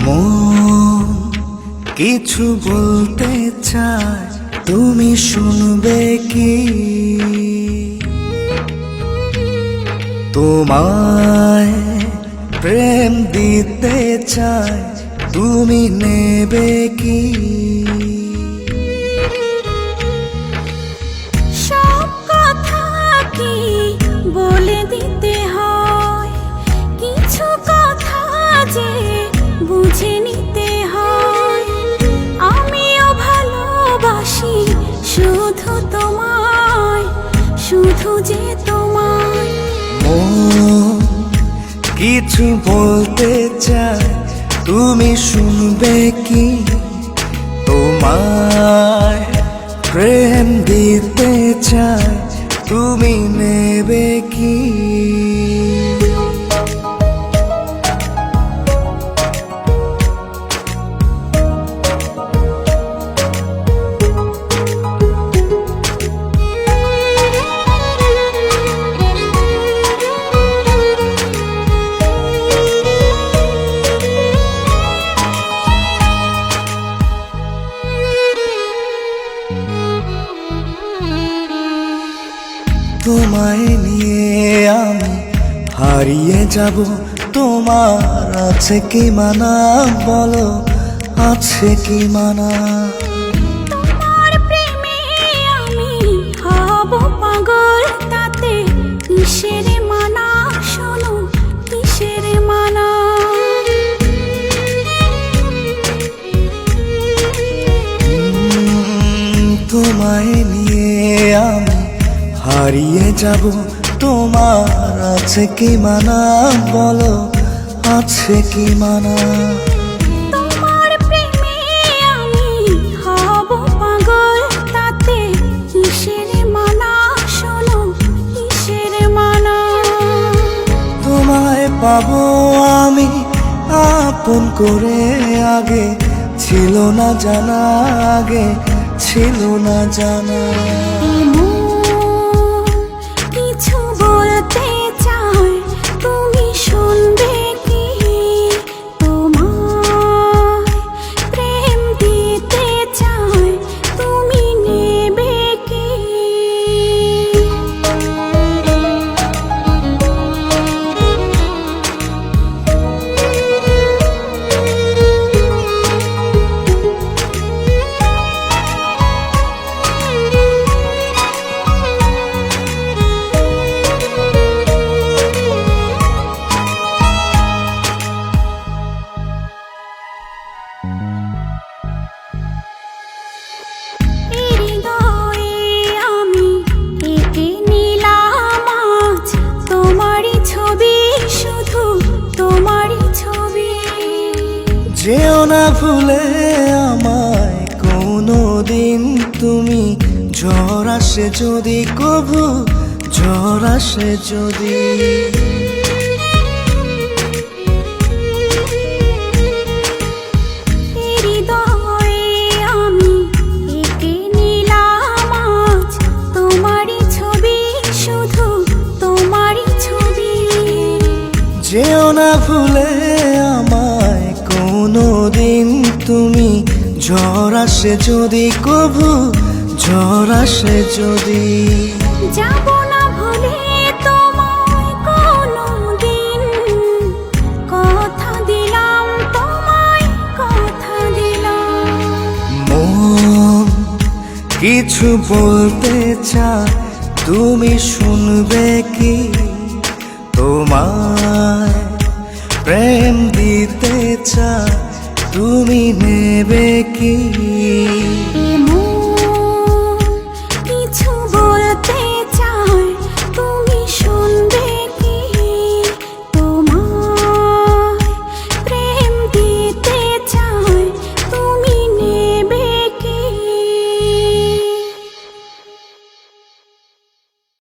মন কিছু বলতে চায়, তুমি শুনবে কি? তোমায় প্রেম দিতে চায়, তুমি নেবে কি? সব কথা কি বলে দিতে হয়? কিছু কথা যে বুঝে নিতে হয়। আমিও ভালোবাসি শুধু তোমায়, শুধু যে তোমায়। মন কিছু বলতে চায়, তুমি শুনবে কি? তোমায় প্রেম দিতে চায়, তুমি নেবে কি? তোমায় নিয়ে আমি হারিয়ে যাব, তোমার আছে কি মানা? বলো, আছে কি মানা? তোমার প্রেমে আমি হব পাগল, তাতে কিসের মানা? শোনো, কিসের মানা? তোমায় নিয়ে আমি হারিয়ে যাব, তোমার আছে কি মানা? বলো, আছে কি মানা? তোমার প্রেমে আমি হব পাগল, তাতে কিসের মানা? শোনো, কিসের মানা? তোমায় পাবো আমি আপন করে, আগে ছিল না জানা, আগে ছিল না জানা। কিছু বলতে চাই, তুমি শুনবে কি? তোমায় প্রেম দিতে চাই, তুমি নেবে কি? হৃদয়ে আমি এঁকে নিলাম আজ তোমারই ছবি, শুধু তোমারই ছবি। যেও না ভুলে আমায় কোনো দিন তুমি, ঝড় আসে যদি কভু, ঝড় আসে যদি। হৃদয়ে আমি এঁকে নিলাম আজ তোমারই ছবি, শুধু তোমারই ছবি। যেও না ভুলে আমায় কোনো দিন তুমি, ঝড় আসে যদি কভু, ঝড় আসে যদি। যাব না ভুলে তোমায় কোনো দিন, কথা দিলাম তোমায়, কথা দিলাম। মন কিছু বলতে চায়, তুমি শুনবে কি? তোমায় প্রেম দিতে চায়, তুমি নেবে কি?